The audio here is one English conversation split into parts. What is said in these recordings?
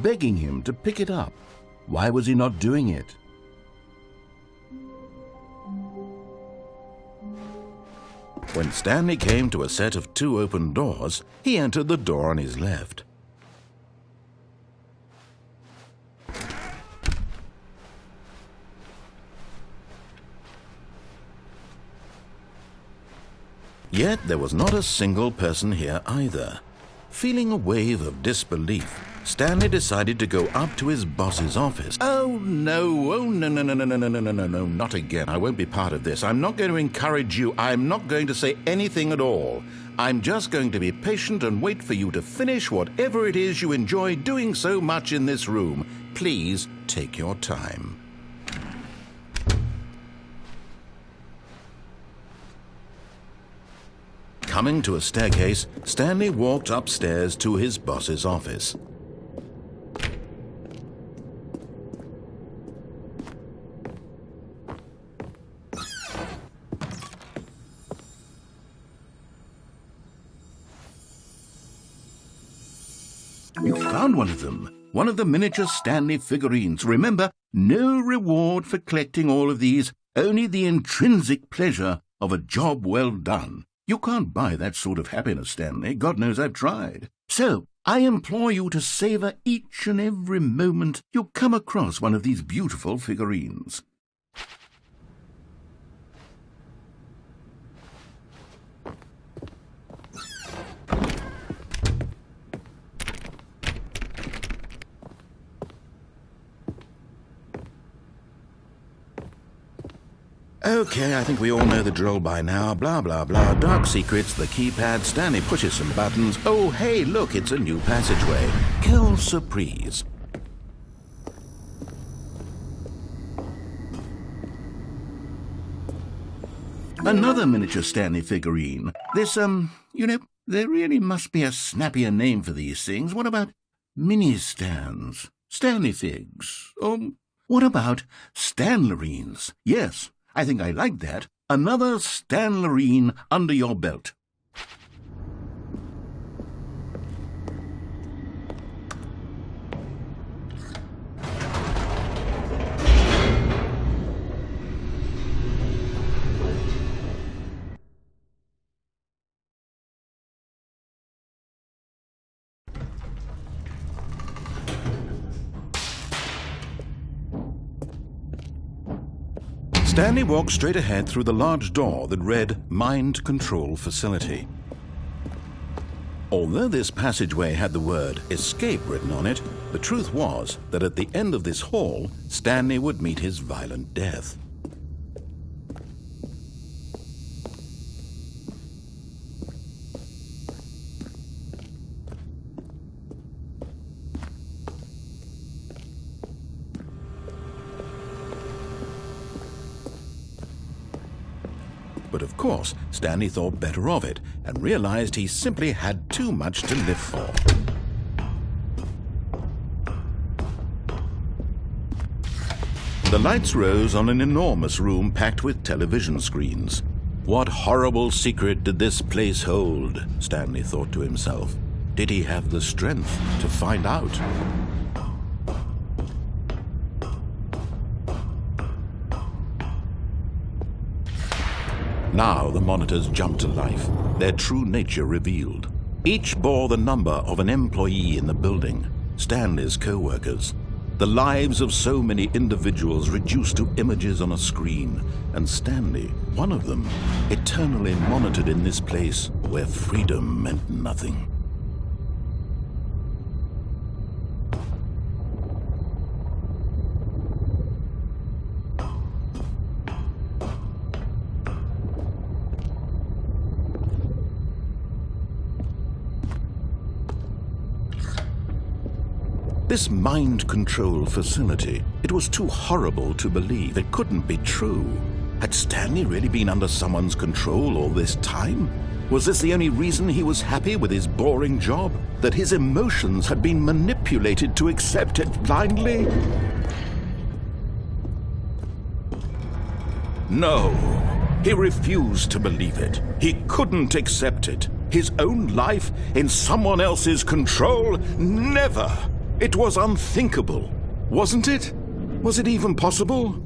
begging him to pick it up. Why was he not doing it? When Stanley came to a set of 2 open doors, he entered the door on his left. Yet there was not a single person here either. Feeling a wave of disbelief, Stanley decided to go up to his boss's office. Oh no, no, not again. I won't be part of this. I'm not going to encourage you. I'm not going to say anything at all. I'm just going to be patient and wait for you to finish whatever it is you enjoy doing so much in this room. Please take your time. Coming to a staircase, Stanley walked upstairs to his boss's office. You found one of them. One of the miniature Stanley figurines. Remember, no reward for collecting all of these, only the intrinsic pleasure of a job well done. You can't buy that sort of happiness, Stanley. God knows I've tried. So, I implore you to savor each and every moment you come across one of these beautiful figurines. Okay, I think we all know the drill by now. Blah, blah, blah. Dark secrets, the keypad. Stanley pushes some buttons. Oh, hey, look, it's a new passageway. Quelle surprise. Another miniature Stanley figurine. This, there really must be a snappier name for these things. What about mini-stands? Stanley figs? What about Stanlerines? Yes. I think I like that. Another Stanlerine under your belt. Stanley walked straight ahead through the large door that read Mind Control Facility. Although this passageway had the word Escape written on it, the truth was that at the end of this hall, Stanley would meet his violent death. But of course, Stanley thought better of it and realized he simply had too much to live for. The lights rose on an enormous room packed with television screens. What horrible secret did this place hold? Stanley thought to himself. Did he have the strength to find out? Now the monitors jumped to life, their true nature revealed. Each bore the number of an employee in the building, Stanley's co-workers. The lives of so many individuals reduced to images on a screen, and Stanley, one of them, eternally monitored in this place where freedom meant nothing. This mind control facility, it was too horrible to believe. It couldn't be true. Had Stanley really been under someone's control all this time? Was this the only reason he was happy with his boring job? That his emotions had been manipulated to accept it blindly? No, he refused to believe it. He couldn't accept it. His own life in someone else's control? Never! It was unthinkable, wasn't it? Was it even possible?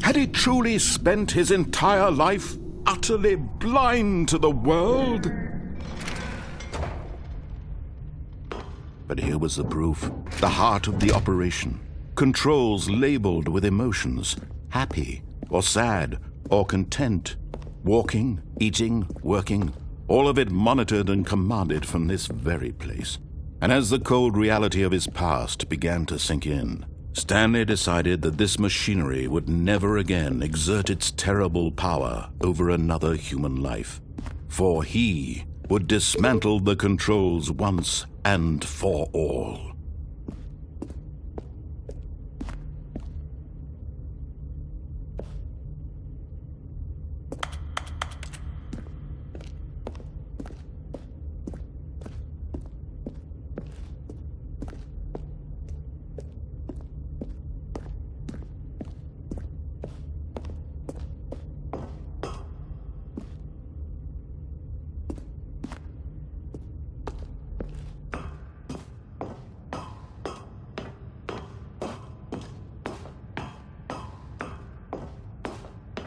Had he truly spent his entire life utterly blind to the world? But here was the proof, the heart of the operation. Controls labeled with emotions, happy or sad or content, walking, eating, working, all of it monitored and commanded from this very place. And as the cold reality of his past began to sink in, Stanley decided that this machinery would never again exert its terrible power over another human life. For he would dismantle the controls once and for all.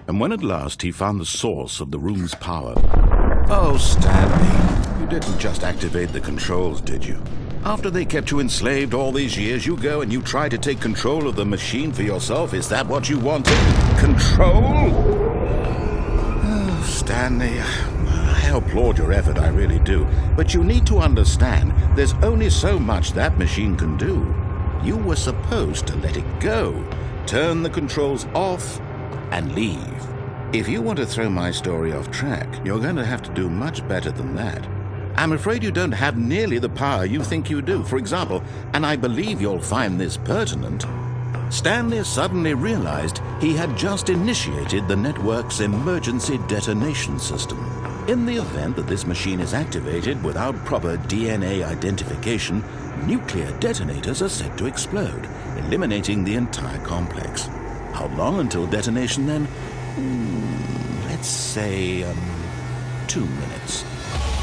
And when at last he found the source of the room's power... Oh, Stanley, you didn't just activate the controls, did you? After they kept you enslaved all these years, you go and you try to take control of the machine for yourself. Is that what you wanted? Control? Oh, Stanley, I applaud your effort, I really do. But you need to understand, there's only so much that machine can do. You were supposed to let it go, turn the controls off, and leave. If you want to throw my story off track, you're going to have to do much better than that. I'm afraid you don't have nearly the power you think you do. For example, and I believe you'll find this pertinent, Stanley suddenly realized he had just initiated the network's emergency detonation system. In the event that this machine is activated without proper DNA identification, nuclear detonators are set to explode, eliminating the entire complex. How long until detonation, then? Let's say, 2 minutes.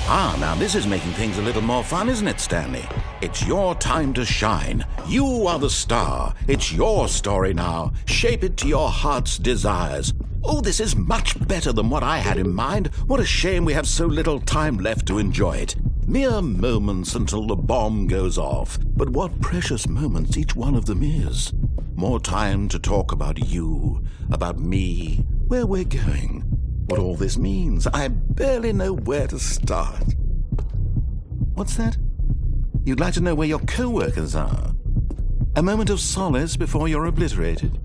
Now this is making things a little more fun, isn't it, Stanley? It's your time to shine. You are the star. It's your story now. Shape it to your heart's desires. Oh, this is much better than what I had in mind. What a shame we have so little time left to enjoy it. Mere moments until the bomb goes off. But what precious moments each one of them is. More time to talk about you, about me, where we're going, what all this means. I barely know where to start. What's that? You'd like to know where your co-workers are? A moment of solace before you're obliterated?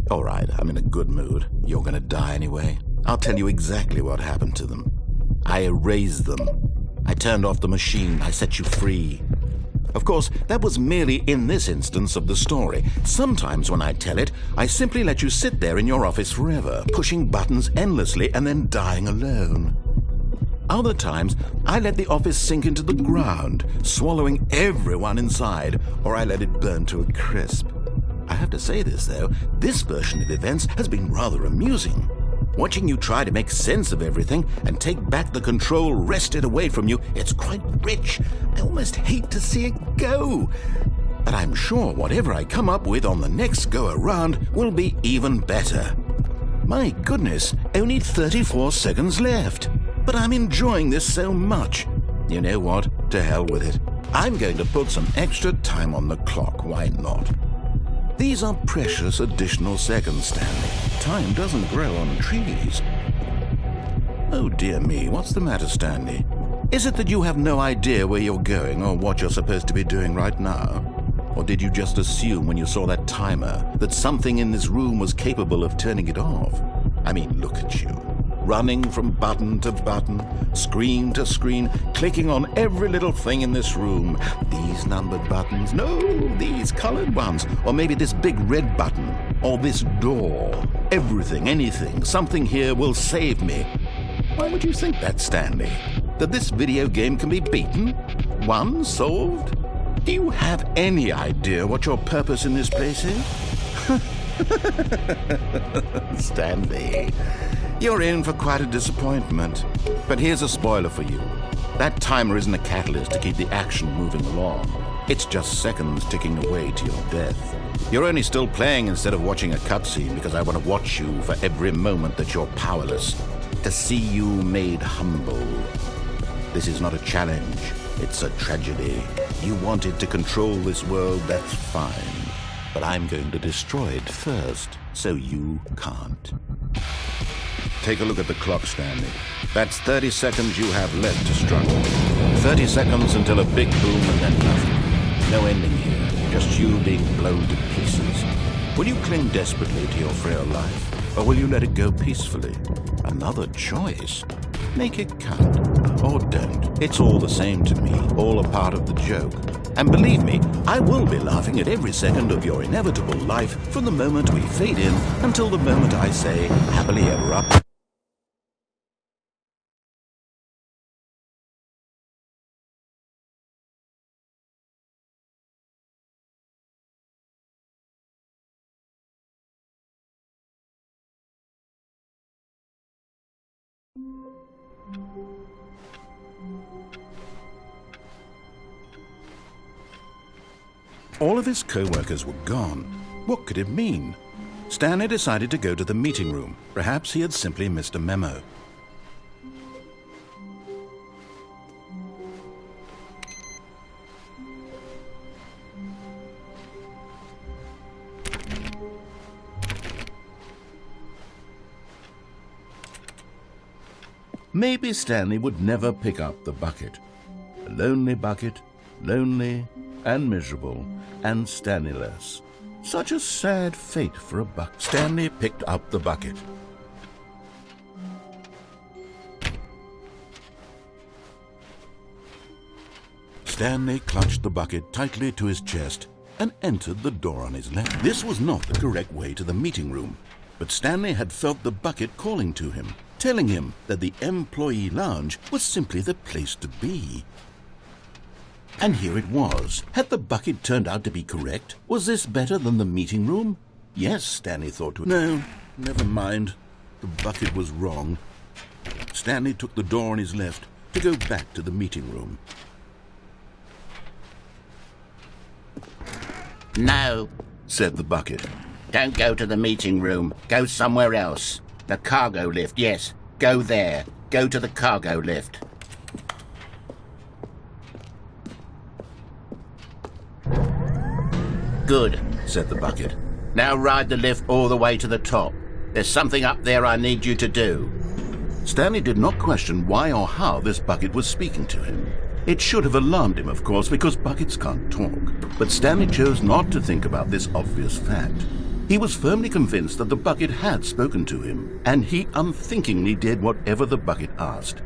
All right, I'm in a good mood. You're going to die anyway. I'll tell you exactly what happened to them. I erased them. I turned off the machine. I set you free. Of course, that was merely in this instance of the story. Sometimes when I tell it, I simply let you sit there in your office forever, pushing buttons endlessly and then dying alone. Other times, I let the office sink into the ground, swallowing everyone inside, or I let it burn to a crisp. I have to say this, though, this version of events has been rather amusing. Watching you try to make sense of everything and take back the control wrested away from you, it's quite rich. I almost hate to see it go. But I'm sure whatever I come up with on the next go-around will be even better. My goodness, only 34 seconds left. But I'm enjoying this so much. You know what? To hell with it. I'm going to put some extra time on the clock. Why not? These are precious additional seconds, Stanley. Time doesn't grow on trees. Oh dear me, what's the matter, Stanley? Is it that you have no idea where you're going or what you're supposed to be doing right now? Or did you just assume when you saw that timer that something in this room was capable of turning it off? I mean, look at you. Running from button to button, screen to screen, clicking on every little thing in this room. These numbered buttons, no, these colored ones, or maybe this big red button, or this door. Everything, anything, something here will save me. Why would you think that, Stanley? That this video game can be beaten? Won? Solved? Do you have any idea what your purpose in this place is? Stanley, you're in for quite a disappointment. But here's a spoiler for you. That timer isn't a catalyst to keep the action moving along. It's just seconds ticking away to your death. You're only still playing instead of watching a cutscene because I want to watch you for every moment that you're powerless, to see you made humble. This is not a challenge, it's a tragedy. You wanted to control this world, that's fine. But I'm going to destroy it first, so you can't. Take a look at the clock, Stanley. That's 30 seconds you have left to struggle. 30 seconds until a big boom and then nothing. No ending here, just you being blown to pieces. Will you cling desperately to your frail life, or will you let it go peacefully? Another choice. Make it count, or don't. It's all the same to me, all a part of the joke. And believe me, I will be laughing at every second of your inevitable life from the moment we fade in until the moment I say, happily ever after. All of his co-workers were gone. What could it mean? Stanley decided to go to the meeting room. Perhaps he had simply missed a memo. Maybe Stanley would never pick up the bucket. A lonely bucket, lonely and miserable and Stanley-less. Such a sad fate for a bucket. Stanley picked up the bucket. Stanley clutched the bucket tightly to his chest and entered the door on his left. This was not the correct way to the meeting room, but Stanley had felt the bucket calling to him, telling him that the employee lounge was simply the place to be. And here it was. Had the bucket turned out to be correct? Was this better than the meeting room? Yes, Stanley thought to himself. No, never mind. The bucket was wrong. Stanley took the door on his left to go back to the meeting room. No, said the bucket. Don't go to the meeting room. Go somewhere else. The cargo lift, yes. Go there. Go to the cargo lift. Good, said the bucket. Now ride the lift all the way to the top. There's something up there I need you to do. Stanley did not question why or how this bucket was speaking to him. It should have alarmed him, of course, because buckets can't talk. But Stanley chose not to think about this obvious fact. He was firmly convinced that the bucket had spoken to him, and he unthinkingly did whatever the bucket asked.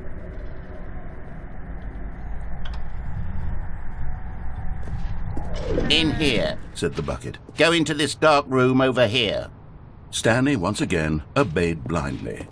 In here, said the bucket. Go into this dark room over here. Stanley once again obeyed blindly.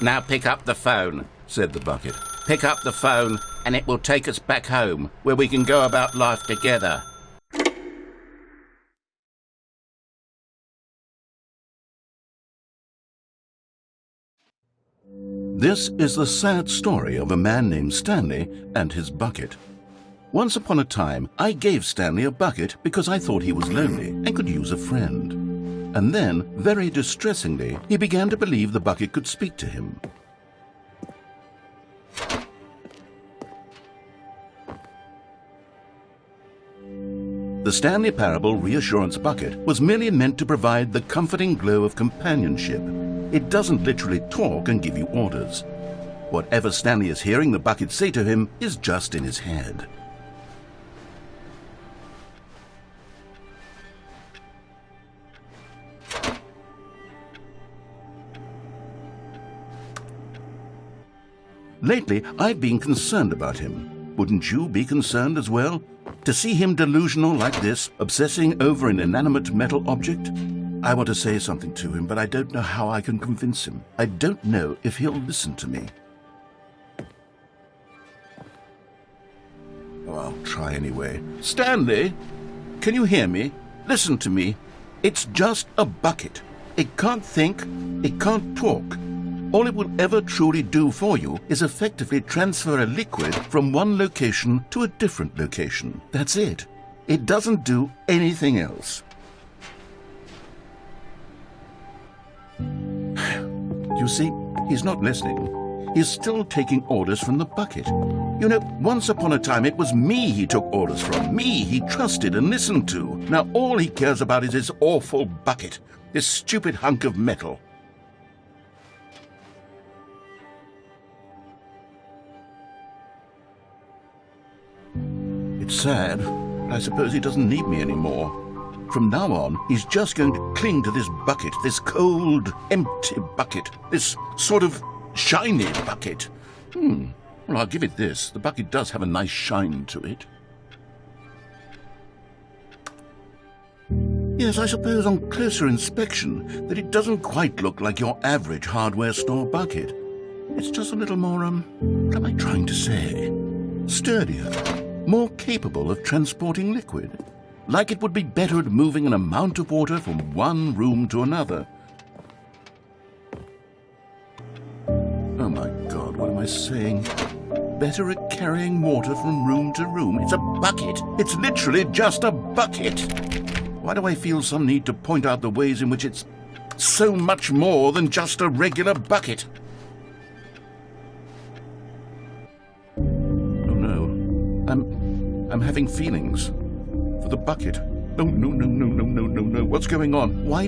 Now pick up the phone, said the bucket. Pick up the phone and it will take us back home, where we can go about life together. This is the sad story of a man named Stanley and his bucket. Once upon a time, I gave Stanley a bucket because I thought he was lonely and could use a friend. And then, very distressingly, he began to believe the bucket could speak to him. The Stanley Parable Reassurance Bucket was merely meant to provide the comforting glow of companionship. It doesn't literally talk and give you orders. Whatever Stanley is hearing the bucket say to him is just in his head. Lately, I've been concerned about him. Wouldn't you be concerned as well? To see him delusional like this, obsessing over an inanimate metal object? I want to say something to him, but I don't know how I can convince him. I don't know if he'll listen to me. Oh, I'll try anyway. Stanley, can you hear me? Listen to me. It's just a bucket. It can't think, it can't talk. All it will ever truly do for you is effectively transfer a liquid from one location to a different location. That's it. It doesn't do anything else. You see, he's not listening. He's still taking orders from the bucket. You know, once upon a time it was me he took orders from. Me he trusted and listened to. Now all he cares about is his awful bucket. This stupid hunk of metal. It's sad, but I suppose he doesn't need me anymore. From now on, he's just going to cling to this bucket, this cold, empty bucket, this sort of shiny bucket. Well, I'll give it this. The bucket does have a nice shine to it. Yes, I suppose on closer inspection that it doesn't quite look like your average hardware store bucket. It's just a little more, what am I trying to say? Sturdier, more capable of transporting liquid. Like it would be better at moving an amount of water from one room to another. Oh my God, what am I saying? Better at carrying water from room to room. It's a bucket. It's literally just a bucket. Why do I feel some need to point out the ways in which it's so much more than just a regular bucket? Oh no, I'm having feelings. For the bucket. Oh, no. What's going on? Why